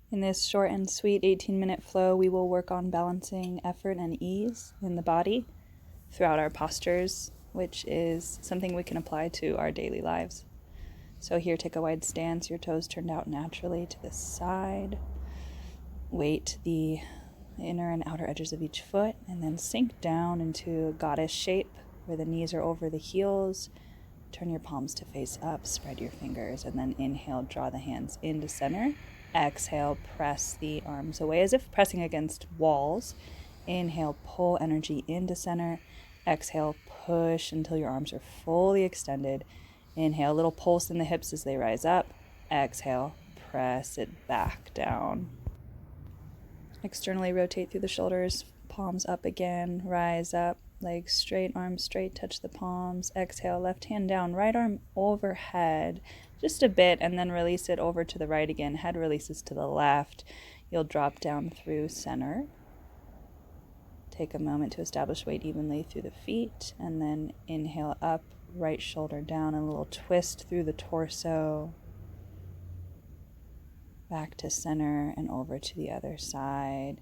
In this short and sweet 18-minute flow, we will work on balancing effort and ease in the body throughout our postures, which is something we can apply to our daily lives. So here, take a wide stance, your toes turned out naturally to the side. Weight the inner and outer edges of each foot, and then sink down into a goddess shape where the knees are over the heels. Turn your palms to face up, spread your fingers, and then inhale, draw the hands into center. Exhale, press the arms away as if pressing against walls. Inhale, pull energy into center. Exhale, push until your arms are fully extended. Inhale, a little pulse in the hips as they rise up. Exhale, press it back down. Externally rotate through the shoulders, palms up again, rise up, legs straight, arms straight, touch the palms. Exhale, left hand down, right arm overhead, just a bit, and then release it over to the right again. Head releases to the left. You'll drop down through center. Take a moment to establish weight evenly through the feet, and then inhale up, right shoulder down, a little twist through the torso. Back to center and over to the other side.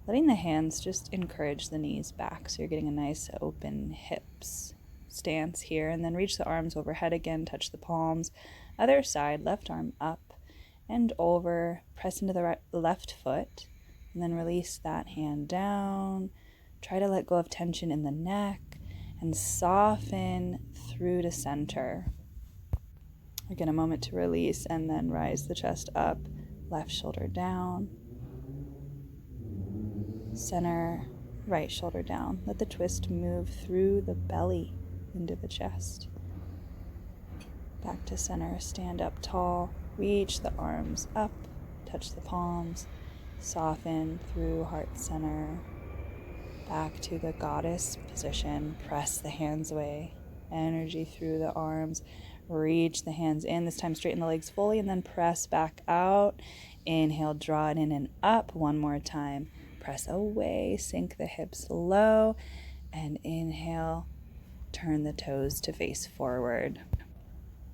Letting the hands just encourage the knees back so you're getting a nice open hips stance here. And then reach the arms overhead again, touch the palms. Other side, left arm up and over. Press into the left foot and then release that hand down. Try to let go of tension in the neck and soften through to center. Again, a moment to release and then rise the chest up. Left shoulder down, center, right shoulder down. Let the twist move through the belly into the chest. Back to center, stand up tall, reach the arms up, touch the palms, soften through heart center. Back to the goddess position, press the hands away, energy through the arms. Reach the hands in, this time straighten the legs fully, and then press back out. Inhale, draw it in and up. One more time. Press away, sink the hips low, and inhale, turn the toes to face forward.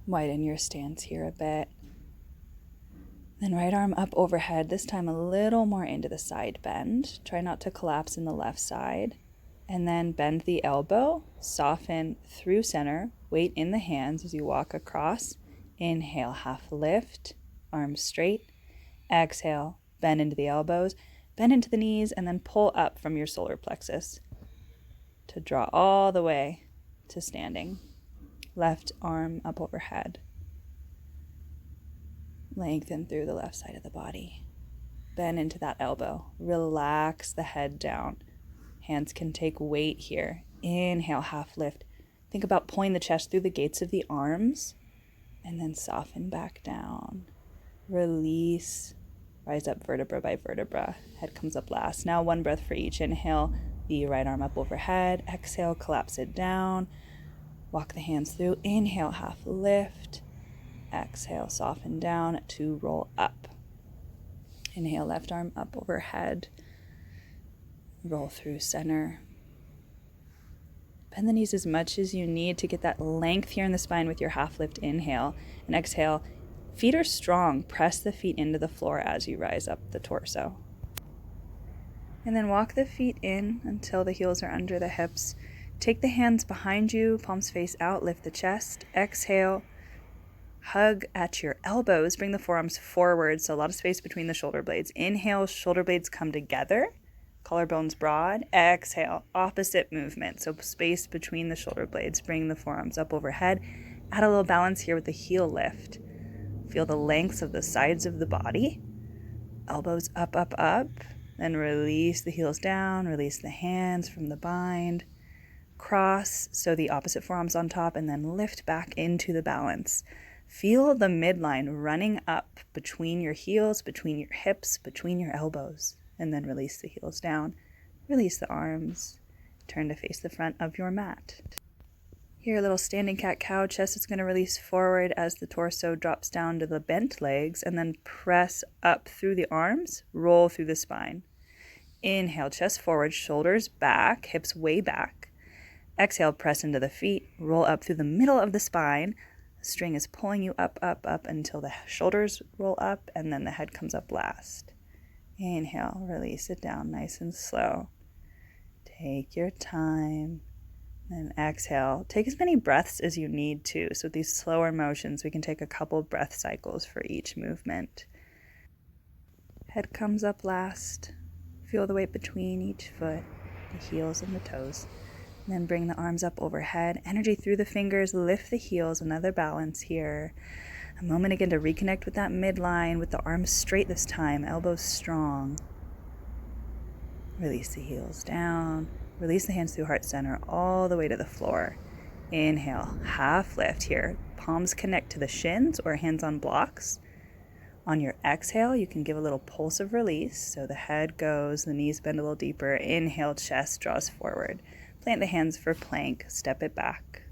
Widen your stance here a bit. Then right arm up overhead, this time a little more into the side bend. Try not to collapse in the left side. And then bend the elbow, soften through center, weight in the hands as you walk across. Inhale, half lift, arms straight. Exhale, bend into the elbows, bend into the knees, and then pull up from your solar plexus to draw all the way to standing. Left arm up overhead. Lengthen through the left side of the body. Bend into that elbow. Relax the head down. Hands can take weight here. Inhale, half lift. Think about pulling the chest through the gates of the arms and then soften back down. Release. Rise up vertebra by vertebra. Head comes up last. Now one breath for each. Inhale, the right arm up overhead. Exhale, collapse it down. Walk the hands through. Inhale, half lift. Exhale, soften down to roll up. Inhale, left arm up overhead. Roll through center. Bend the knees as much as you need to get that length here in the spine with your half lift inhale. And exhale, feet are strong. Press the feet into the floor as you rise up the torso. And then walk the feet in until the heels are under the hips. Take the hands behind you, palms face out, lift the chest. Exhale, hug at your elbows. Bring the forearms forward, so a lot of space between the shoulder blades. Inhale, shoulder blades come together. Collarbones broad. Exhale, opposite movement. So space between the shoulder blades. Bring the forearms up overhead. Add a little balance here with the heel lift. Feel the lengths of the sides of the body. Elbows up, up, up. Then release the heels down. Release the hands from the bind. Cross, so the opposite forearms on top, and then lift back into the balance. Feel the midline running up between your heels, between your hips, between your elbows. And then release the heels down. Release the arms. Turn to face the front of your mat. Here, a little standing cat-cow. Chest is going to release forward as the torso drops down to the bent legs, and then press up through the arms, roll through the spine. Inhale, chest forward, shoulders back, hips way back. Exhale, press into the feet, roll up through the middle of the spine, The string is pulling you up, up, up until the shoulders roll up and then the head comes up last. Inhale, release it down nice and slow. Take your time. And exhale. Take as many breaths as you need to. So with these slower motions, we can take a couple breath cycles for each movement. Head comes up last. Feel the weight between each foot, the heels and the toes. And then bring the arms up overhead. Energy through the fingers. Lift the heels. Another balance here. A moment again to reconnect with that midline with the arms straight this time. Elbows strong. Release the heels down. Release the hands through heart center all the way to the floor. Inhale, half lift here. Palms connect to the shins or hands on blocks. On your exhale, you can give a little pulse of release. So the head goes, the knees bend a little deeper. Inhale, chest draws forward. Plant the hands for plank, step it back.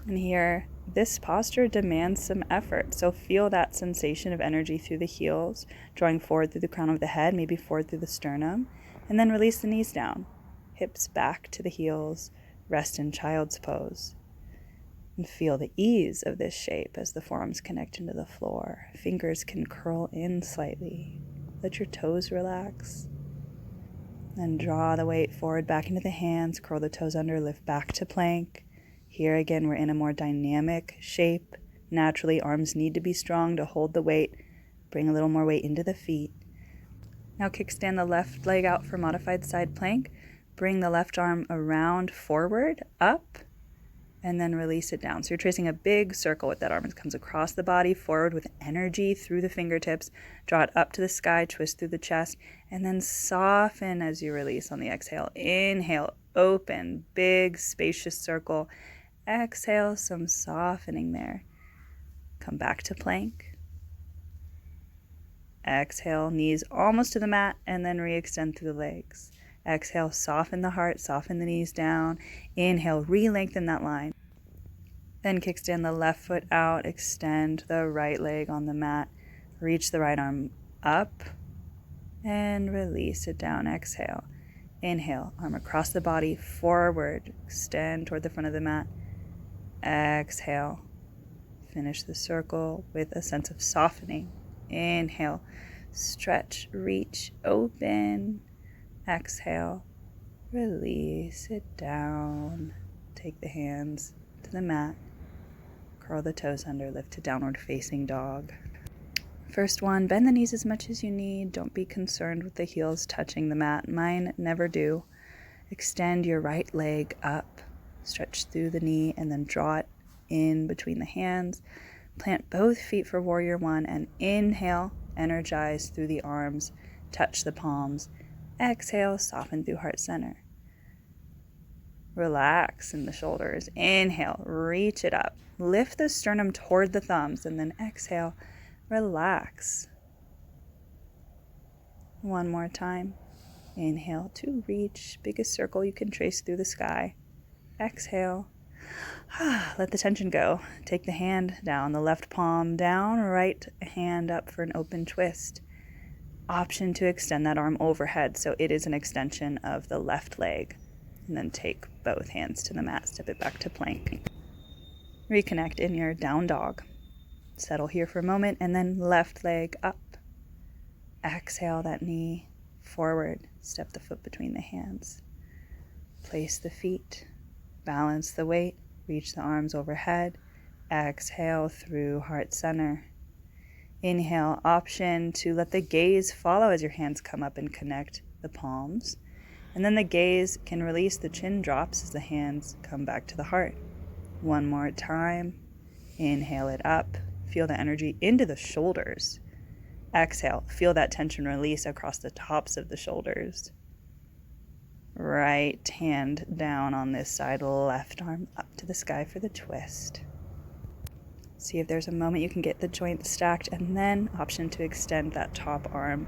And here, this posture demands some effort. So feel that sensation of energy through the heels, drawing forward through the crown of the head, maybe forward through the sternum. And then release the knees down, hips back to the heels, rest in child's pose. And feel the ease of this shape as the forearms connect into the floor. Fingers can curl in slightly. Let your toes relax. Then draw the weight forward back into the hands, curl the toes under, lift back to plank. Here again, we're in a more dynamic shape. Naturally, arms need to be strong to hold the weight. Bring a little more weight into the feet. Now kickstand the left leg out for modified side plank. Bring the left arm around forward, up, and then release it down. So you're tracing a big circle with that arm. It comes across the body, forward with energy through the fingertips. Draw it up to the sky, twist through the chest, and then soften as you release on the exhale. Inhale, open, big, spacious circle. Exhale, some softening there. Come back to plank. Exhale, knees almost to the mat, and then re-extend through the legs. Exhale, soften the heart, soften the knees down. Inhale, re-lengthen that line. Then kickstand the left foot out, extend the right leg on the mat. Reach the right arm up, and release it down. Exhale. Inhale, arm across the body, forward, extend toward the front of the mat. Exhale. Finish the circle with a sense of softening. Inhale, stretch, reach, open. Exhale, release it down. Take the hands to the mat. Curl the toes under, lift to downward facing dog. First one, bend the knees as much as you need. Don't be concerned with the heels touching the mat. Mine never do. Extend your right leg up. Stretch through the knee and then draw it in between the hands. Plant both feet for warrior one and inhale, energize through the arms, touch the palms. Exhale, soften through heart center. Relax in the shoulders. Inhale, reach it up. Lift the sternum toward the thumbs and then exhale, relax. One more time. Inhale to reach, biggest circle you can trace through the sky. Exhale. Let the tension go. Take the hand down, the left palm down, right hand up for an open twist. Option to extend that arm overhead so it is an extension of the left leg. And then take both hands to the mat, step it back to plank. Reconnect in your down dog. Settle here for a moment and then left leg up. Exhale that knee forward, step the foot between the hands. Place the feet, balance the weight. Reach the arms overhead. Exhale through heart center. Inhale, option to let the gaze follow as your hands come up and connect the palms. And then the gaze can release, the chin drops as the hands come back to the heart. One more time. Inhale it up. Feel the energy into the shoulders. Exhale, feel that tension release across the tops of the shoulders. Right hand down on this side, left arm up to the sky for the twist. See if there's a moment you can get the joints stacked, and then option to extend that top arm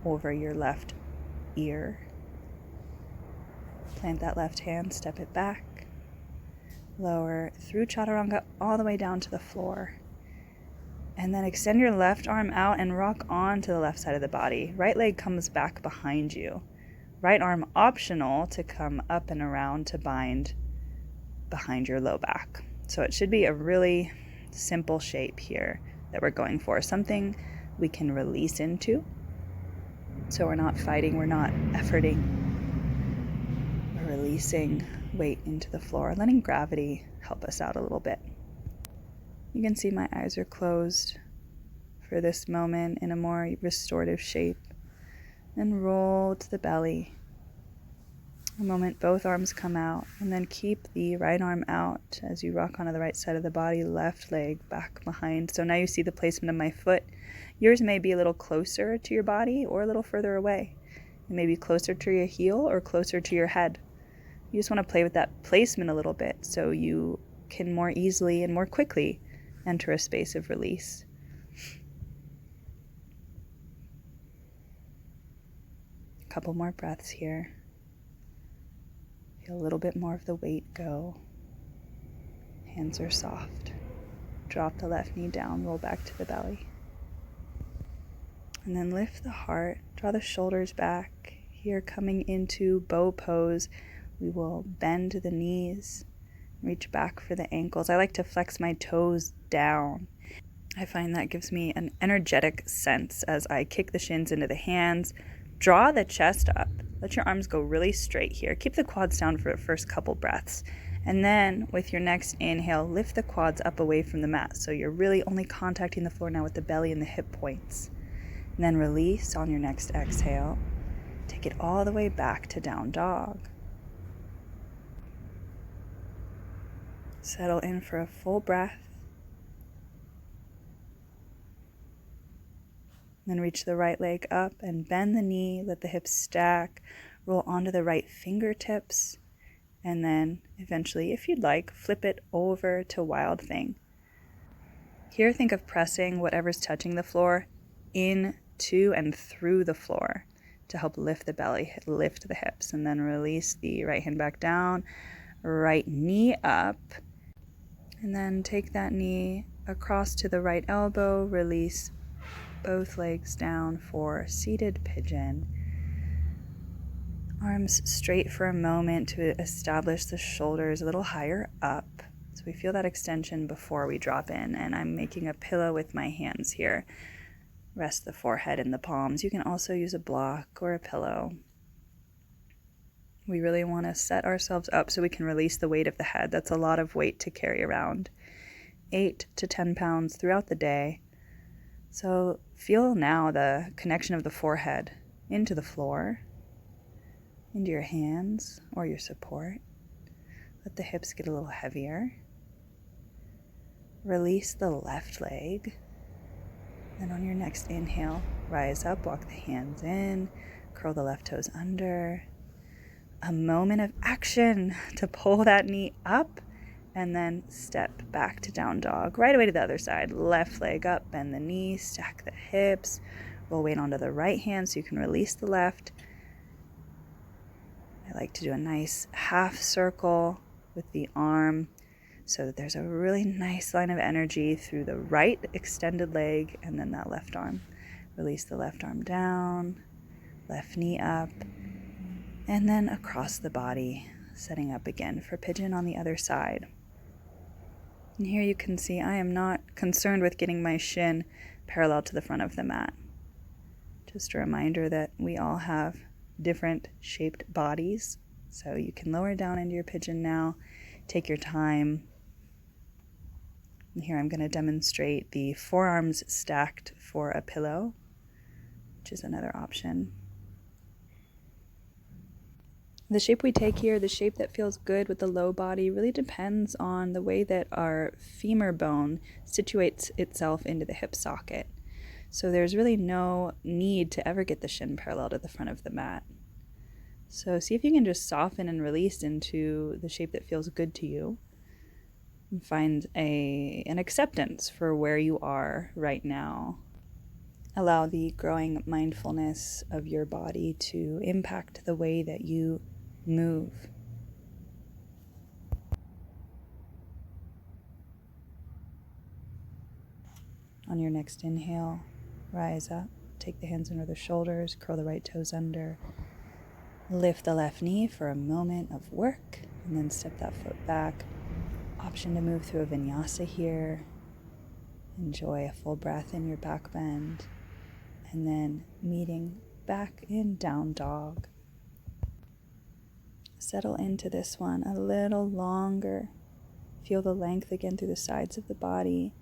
over your left ear. Plant that left hand, step it back. Lower through chaturanga all the way down to the floor. And then extend your left arm out and rock on to the left side of the body. Right leg comes back behind you. Right arm optional to come up and around to bind behind your low back. So it should be a really simple shape here that we're going for, something we can release into. So we're not fighting, we're not efforting. We're releasing weight into the floor, letting gravity help us out a little bit. You can see my eyes are closed for this moment in a more restorative shape. And roll to the belly. A moment, both arms come out, and then keep the right arm out as you rock onto the right side of the body, left leg back behind. So now you see the placement of my foot. Yours may be a little closer to your body or a little further away. It may be closer to your heel or closer to your head. You just want to play with that placement a little bit so you can more easily and more quickly enter a space of release. A couple more breaths here. Feel a little bit more of the weight go. Hands are soft. Drop the left knee down, roll back to the belly. And then lift the heart, draw the shoulders back. Here, coming into bow pose, we will bend the knees, reach back for the ankles. I like to flex my toes down. I find that gives me an energetic sense as I kick the shins into the hands. Draw the chest up. Let your arms go really straight here. Keep the quads down for the first couple breaths. And then with your next inhale, lift the quads up away from the mat. So you're really only contacting the floor now with the belly and the hip points. And then release on your next exhale. Take it all the way back to down dog. Settle in for a full breath. Then reach the right leg up and bend the knee, let the hips stack, roll onto the right fingertips, and then eventually, if you'd like, flip it over to Wild Thing. Here, think of pressing whatever's touching the floor into and through the floor to help lift the belly, lift the hips, and then release the right hand back down, right knee up, and then take that knee across to the right elbow, release both legs down for seated pigeon. Arms straight for a moment to establish the shoulders a little higher up. So we feel that extension before we drop in, and I'm making a pillow with my hands here. Rest the forehead in the palms. You can also use a block or a pillow. We really want to set ourselves up so we can release the weight of the head. That's a lot of weight to carry around. 8 to 10 pounds throughout the day. So feel now the connection of the forehead into the floor, into your hands or your support. Let the hips get a little heavier. Release the left leg. Then on your next inhale, rise up, walk the hands in, curl the left toes under. A moment of action to pull that knee up and then step back to down dog. Right away to the other side. Left leg up, bend the knee, stack the hips, roll weight onto the right hand so you can release the left. I like to do a nice half circle with the arm so that there's a really nice line of energy through the right extended leg and then that left arm. Release the left arm down, left knee up, and then across the body, setting up again for pigeon on the other side. And here you can see I am not concerned with getting my shin parallel to the front of the mat. Just a reminder that we all have different shaped bodies, so you can lower down into your pigeon now. Take your time. And here I'm going to demonstrate the forearms stacked for a pillow, which is another option. The shape we take here, the shape that feels good with the low body, really depends on the way that our femur bone situates itself into the hip socket. So there's really no need to ever get the shin parallel to the front of the mat. So see if you can just soften and release into the shape that feels good to you. And find an acceptance for where you are right now. Allow the growing mindfulness of your body to impact the way that you move. On your next inhale, rise up, take the hands under the shoulders, curl the right toes under, lift the left knee for a moment of work, and then step that foot back. Option to move through a vinyasa here. Enjoy a full breath in your back bend, and then meeting back in down dog. Settle into this one a little longer. Feel the length again through the sides of the body.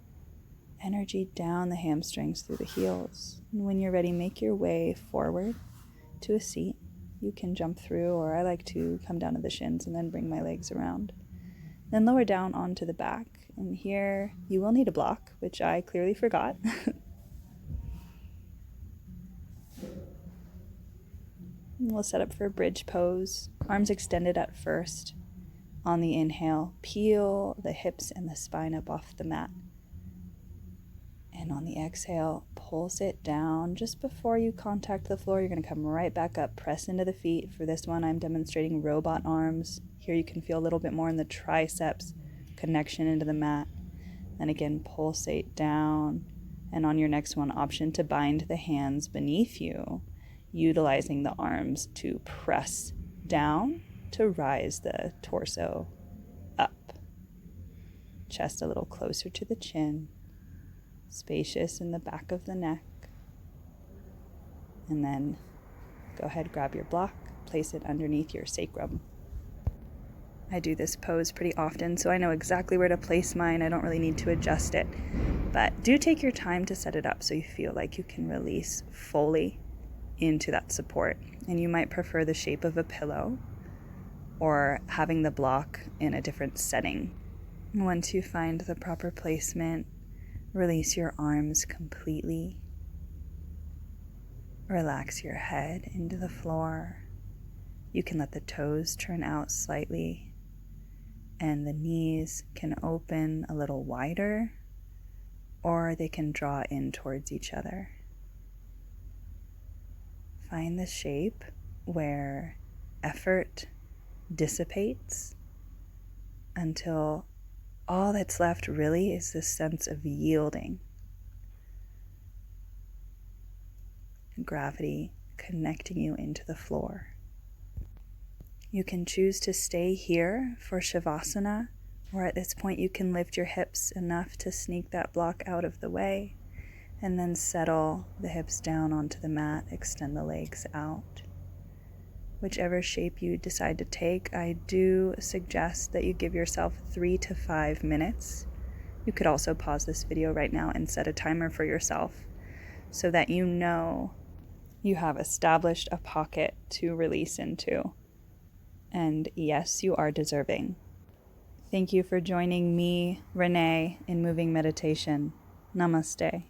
Energy down the hamstrings through the heels. And when you're ready, make your way forward to a seat. You can jump through, or I like to come down to the shins and then bring my legs around. Then lower down onto the back. And here you will need a block, which I clearly forgot. We'll set up for a bridge pose. Arms extended at first. On the inhale, peel the hips and the spine up off the mat. And on the exhale, pulse it down. Just before you contact the floor, you're going to come right back up, press into the feet. For this one, I'm demonstrating robot arms. Here you can feel a little bit more in the triceps, connection into the mat. And again, pulsate down. And on your next one, option to bind the hands beneath you, utilizing the arms to press down to rise the torso up. Chest a little closer to the chin. Spacious in the back of the neck. And then go ahead, grab your block, place it underneath your sacrum. I do this pose pretty often, so I know exactly where to place mine. I don't really need to adjust it. But do take your time to set it up so you feel like you can release fully into that support. And you might prefer the shape of a pillow or having the block in a different setting. Once you find the proper placement, release your arms completely. Relax your head into the floor. You can let the toes turn out slightly, and the knees can open a little wider, or they can draw in towards each other. Find the shape where effort dissipates until all that's left really is this sense of yielding. Gravity connecting you into the floor. You can choose to stay here for Shavasana, or at this point you can lift your hips enough to sneak that block out of the way, and then settle the hips down onto the mat, extend the legs out. Whichever shape you decide to take, I do suggest that you give yourself 3 to 5 minutes. You could also pause this video right now and set a timer for yourself so that you know you have established a pocket to release into. And yes, you are deserving. Thank you for joining me, Renee, in moving meditation. Namaste.